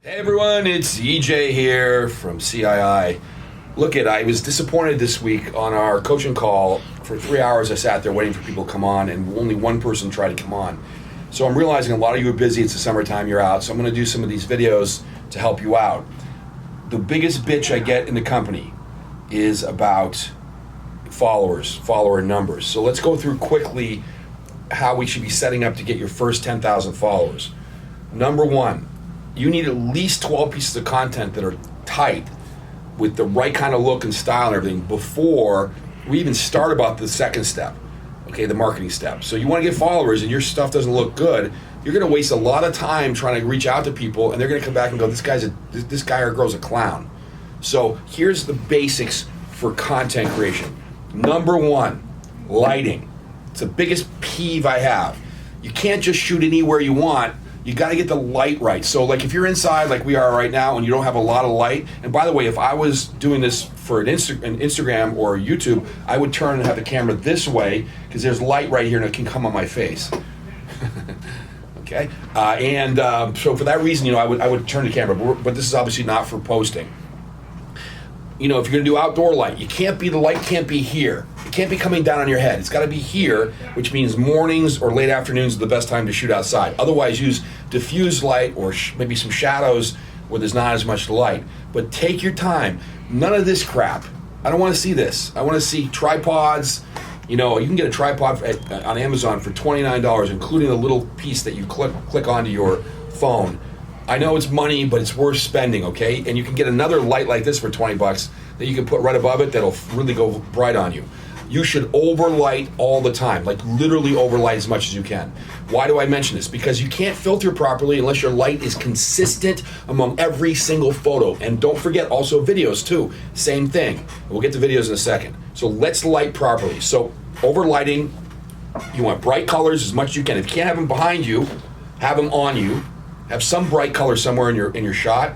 Hey everyone, it's EJ here from CII. I was disappointed this week on our coaching call. For 3 hours I sat there waiting for people to come on and only one person tried to come on. So I'm realizing a lot of you are busy, it's the summertime, you're out, so I'm gonna do some of these videos to help you out. The biggest bitch I get in the company is about followers, follower numbers. So let's go through quickly how we should be setting up to get your first 10,000 followers. Number one, you need at least 12 pieces of content that are tight with the right kind of look and style and everything before we even start about the second step, okay, the marketing step. So you want to get followers and your stuff doesn't look good, you're going to waste a lot of time trying to reach out to people and they're going to come back and go, this guy or girl's a clown. So here's the basics for content creation. Number one, lighting. It's the biggest peeve I have. You can't just shoot anywhere you want. You got to get the light right. So like if you're inside like we are right now and you don't have a lot of light, and by the way, if I was doing this for an Instagram or YouTube, I would turn and have the camera this way because there's light right here and it can come on my face. Okay? So for that reason, I would turn the camera, but this is obviously not for posting. If you're going to do outdoor light, the light can't be here. It can't be coming down on your head. It's got to be here, which means mornings or late afternoons are the best time to shoot outside. Otherwise, use diffused light or maybe some shadows where there's not as much light. But take your time. None of this crap. I don't want to see this. I want to see tripods. You can get a tripod on Amazon for $29, including a little piece that you click onto your phone. I know it's money, but it's worth spending, okay? And you can get another light like this for 20 bucks that you can put right above it that'll really go bright on you. You should overlight all the time, like literally overlight as much as you can. Why do I mention this? Because you can't filter properly unless your light is consistent among every single photo. And don't forget also videos too, same thing. We'll get to videos in a second. So let's light properly. So overlighting, you want bright colors as much as you can. If you can't have them behind you, have them on you. Have some bright color somewhere in your shot.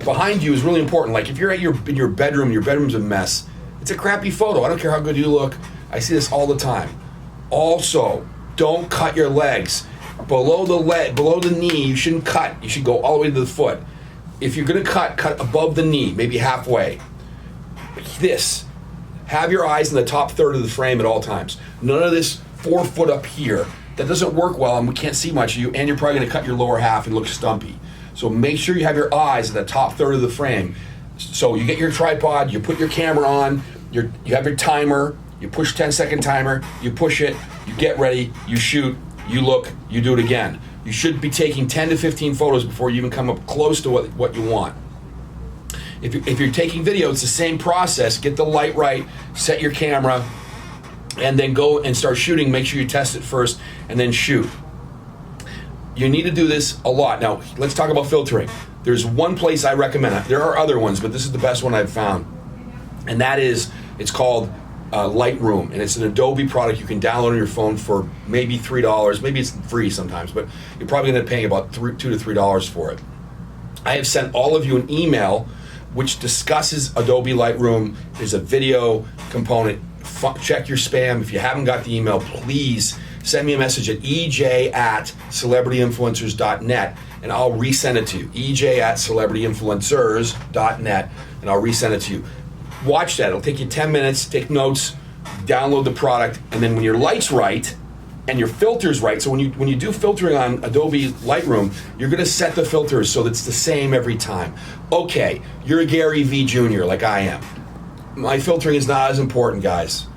Behind you is really important. Like if you're in your bedroom's a mess. It's a crappy photo. I don't care how good you look. I see this all the time. Also, don't cut your legs. Below the knee, you shouldn't cut. You should go all the way to the foot. If you're gonna cut above the knee, maybe halfway. This. Have your eyes in the top third of the frame at all times. None of this 4 foot up here. That doesn't work well and we can't see much of you, and you're probably gonna cut your lower half and look stumpy. So make sure you have your eyes in the top third of the frame. So you get your tripod, you put your camera on, you have your timer, you push 10-second timer, you push it, you get ready, you shoot, you look, you do it again. You should be taking 10 to 15 photos before you even come up close to what you want. If you're taking video, it's the same process. Get the light right, set your camera, and then go and start shooting. Make sure you test it first and then shoot. You need to do this a lot. Now, let's talk about filtering. There's one place I recommend. There are other ones, but this is the best one I've found. And that is, it's called Lightroom. And it's an Adobe product you can download on your phone for maybe $3. Maybe it's free sometimes, but you're probably gonna end up paying about $2 to $3 for it. I have sent all of you an email which discusses Adobe Lightroom. There's a video component. Check your spam. If you haven't got the email, please send me a message at ej@celebrityinfluencers.net and I'll resend it to you. ej@celebrityinfluencers.net and I'll resend it to you. Watch that. It'll take you 10 minutes. Take notes. Download the product, and then when your light's right and your filter's right. So when you do filtering on Adobe Lightroom, you're going to set the filters so that it's the same every time. Okay, you're a Gary V. Jr. like I am. My filtering is not as important, guys.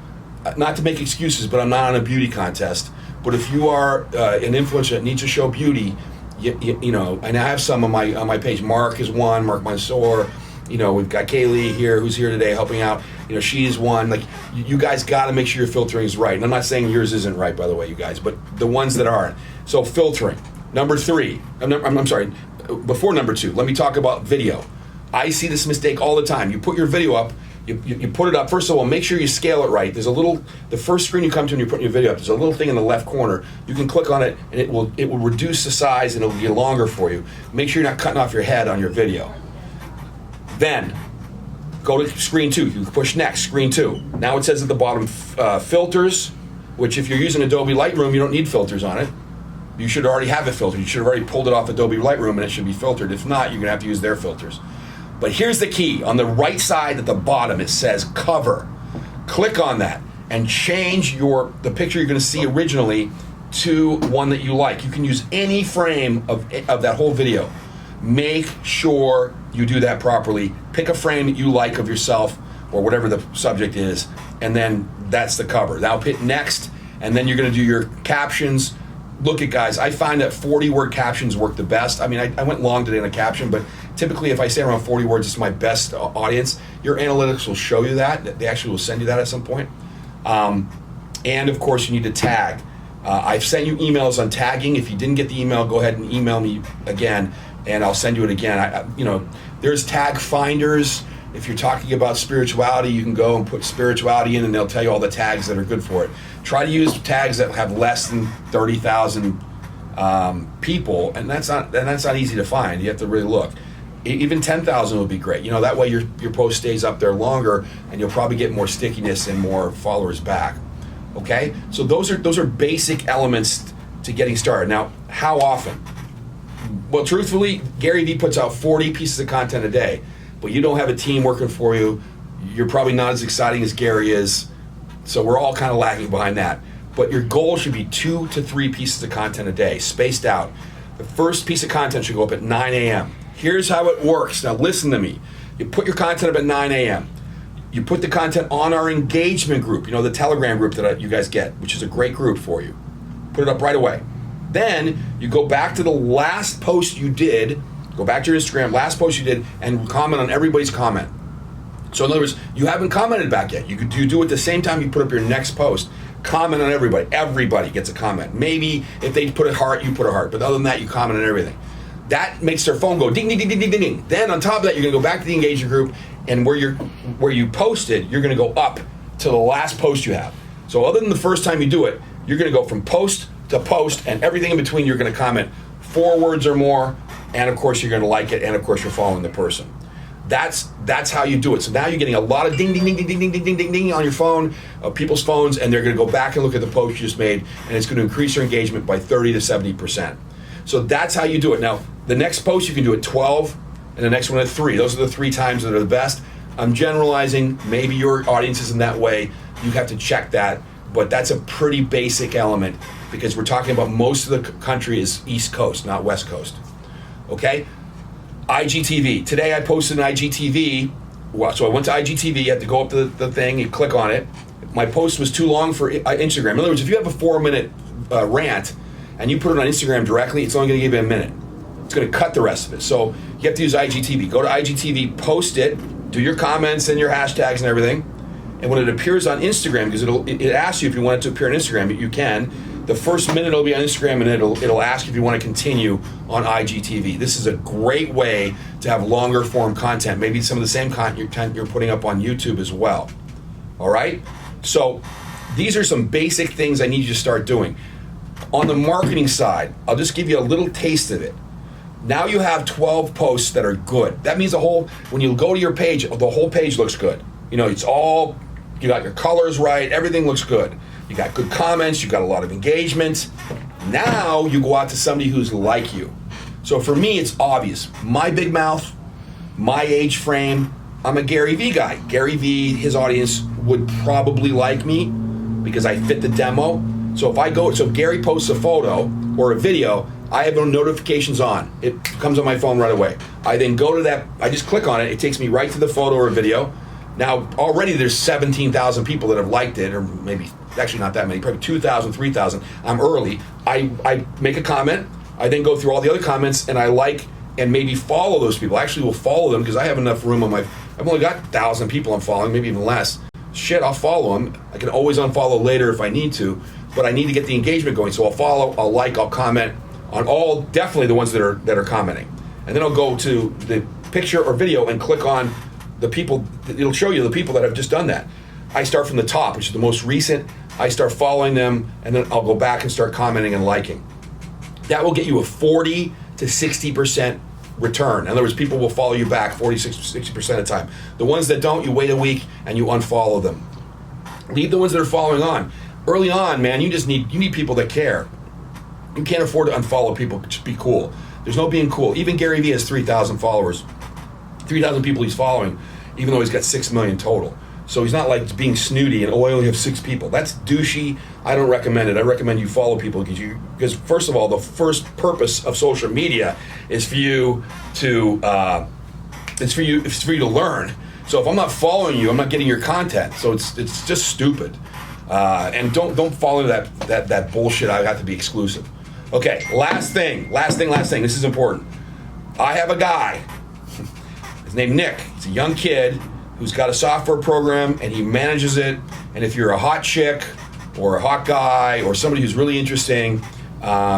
Not to make excuses, but I'm not on a beauty contest. But if you are an influencer that needs to show beauty, you know, and I have some on my page. Mark is one, Mark Mansour. We've got Kaylee here, who's here today helping out. She's one. Like, you guys got to make sure your filtering is right. And I'm not saying yours isn't right, by the way, you guys, but the ones that aren't. So filtering. Number 3. I'm sorry. Before number 2, let me talk about video. I see this mistake all the time. You put your video up. You put it up. First of all, make sure you scale it right. There's the first screen you come to and you're putting your video up, there's a little thing in the left corner. You can click on it and it will reduce the size and it'll get longer for you. Make sure you're not cutting off your head on your video. Then, go to screen 2. You push next, screen 2. Now it says at the bottom, filters, which if you're using Adobe Lightroom, you don't need filters on it. you should already have it filtered. You should have already pulled it off Adobe Lightroom and it should be filtered. If not, you're gonna have to use their filters. But here's the key. On the right side at the bottom, it says cover. Click on that and change the picture you're gonna see originally to one that you like. You can use any frame of that whole video. Make sure you do that properly. Pick a frame that you like of yourself or whatever the subject is, and then that's the cover. Now hit next, and then you're gonna do your captions. Look at guys, I find that 40-word captions work the best. I mean, I went long today in a caption, but typically if I say around 40 words, it's my best audience. Your analytics will show you that. They actually will send you that at some point. And of course, you need to tag. I've sent you emails on tagging. If you didn't get the email, go ahead and email me again, and I'll send you it again. There's tag finders. If you're talking about spirituality, you can go and put spirituality in, and they'll tell you all the tags that are good for it. Try to use tags that have less than 30,000 people, and that's not easy to find. You have to really look. Even 10,000 would be great. That way your post stays up there longer, and you'll probably get more stickiness and more followers back. Okay, so those are basic elements to getting started. Now, how often? Well, truthfully, Gary Vee puts out 40 pieces of content a day, but you don't have a team working for you. You're probably not as exciting as Gary is, so we're all kind of lagging behind that. But your goal should be 2 to 3 pieces of content a day, spaced out. The first piece of content should go up at 9 a.m. Here's how it works. Now listen to me. You put your content up at 9 a.m. You put the content on our engagement group, the Telegram group that you guys get, which is a great group for you. Put it up right away. Then you go back to the last post you did, go back to your Instagram, last post you did, and comment on everybody's comment. So in other words, you haven't commented back yet. You do it the same time you put up your next post. Comment on everybody. Everybody gets a comment. Maybe if they put a heart, you put a heart. But other than that, you comment on everything. That makes their phone go ding, ding, ding, ding, ding, ding, ding. Then on top of that, you're gonna go back to the engagement group, and where you posted, you're gonna go up to the last post you have. So other than the first time you do it, you're gonna go from post to post, and everything in between you're gonna comment 4 words or more, and of course you're gonna like it, and of course you're following the person. That's how you do it. So now you're getting a lot of ding, ding, ding, ding, ding, ding, ding, ding, ding on your phone, people's phones, and they're gonna go back and look at the post you just made, and it's gonna increase your engagement by 30 to 70%. So that's how you do it. Now, the next post you can do at 12, and the next one at 3. Those are the 3 times that are the best. I'm generalizing. Maybe your audience isn't that way. You have to check that, but that's a pretty basic element because we're talking about most of the country is East Coast, not West Coast. Okay? IGTV. Today I posted an IGTV. So I went to IGTV. You have to go up to the thing. You click on it. My post was too long for Instagram. In other words, if you have a 4-minute rant and you put it on Instagram directly, it's only going to give you a minute. It's going to cut the rest of it. So you have to use IGTV. Go to IGTV, post it, do your comments and your hashtags and everything. And when it appears on Instagram, because it asks you if you want it to appear on Instagram, but you can. The first minute it'll be on Instagram, and it'll ask if you want to continue on IGTV. This is a great way to have longer form content, maybe some of the same content you're putting up on YouTube as well. All right? So these are some basic things I need you to start doing. On the marketing side, I'll just give you a little taste of it. Now you have 12 posts that are good. That means when you go to your page, the whole page looks good. It's all, you got your colors right, everything looks good. You got good comments, you got a lot of engagement. Now you go out to somebody who's like you. So for me, it's obvious. My big mouth, my age frame, I'm a Gary Vee guy. Gary Vee, his audience would probably like me because I fit the demo. So if Gary posts a photo or a video, I have no notifications on. It comes on my phone right away. I then go to that, I just click on it, it takes me right to the photo or video. Now, already there's 17,000 people that have liked it, or maybe, actually not that many, probably 2,000, 3,000. I'm early. I make a comment, I then go through all the other comments, and I like and maybe follow those people. I actually will follow them because I have enough room on I've only got 1,000 people I'm following, maybe even less. Shit, I'll follow them. I can always unfollow later if I need to, but I need to get the engagement going. So I'll follow, I'll like, I'll comment on all, definitely the ones that are commenting. And then I'll go to the picture or video and click on the people, it'll show you the people that have just done that. I start from the top, which is the most recent. I start following them, and then I'll go back and start commenting and liking. That will get you a 40 to 60% return. In other words, people will follow you back 40, 60% of the time. The ones that don't, you wait a week and you unfollow them. Leave the ones that are following on. Early on, man, you need people that care. You can't afford to unfollow people. Just be cool. There's no being cool. Even Gary Vee has 3,000 followers, 3,000 people he's following, even though he's got 6 million total. So he's not like being snooty and, oh, I only have 6 people. That's douchey. I don't recommend it. I recommend you follow people because first of all, the first purpose of social media is for you to learn. So if I'm not following you, I'm not getting your content. So it's just stupid. And don't fall into that bullshit. I have to be exclusive. Okay, last thing. This is important. I have a guy. His name Nick. He's a young kid who's got a software program and he manages it. And if you're a hot chick or a hot guy or somebody who's really interesting,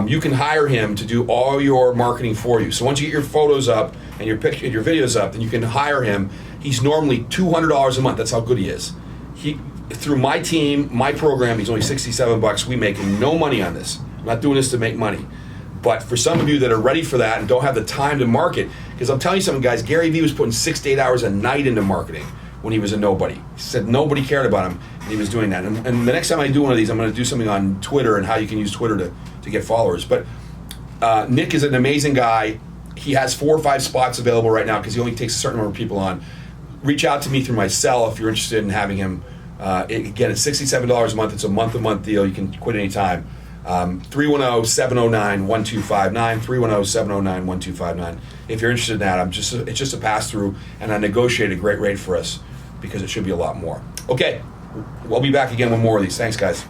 you can hire him to do all your marketing for you. So once you get your photos up and your videos up, then you can hire him. He's normally $200 a month. That's how good he is. Through my team, my program, he's only $67. We make no money on this. I'm not doing this to make money. But for some of you that are ready for that and don't have the time to market, because I'm telling you something, guys, Gary Vee was putting 6 to 8 hours a night into marketing when he was a nobody. He said nobody cared about him, and he was doing that. And the next time I do one of these, I'm going to do something on Twitter and how you can use Twitter to get followers. But Nick is an amazing guy. He has 4 or 5 spots available right now because he only takes a certain number of people on. Reach out to me through my cell if you're interested in having him. Again, it's $67 a month. It's a month-to-month deal. You can quit anytime. 310-709-1259, 310-709-1259. If you're interested in that, it's just a pass-through, and I negotiate a great rate for us because it should be a lot more. Okay, we'll be back again with more of these. Thanks, guys.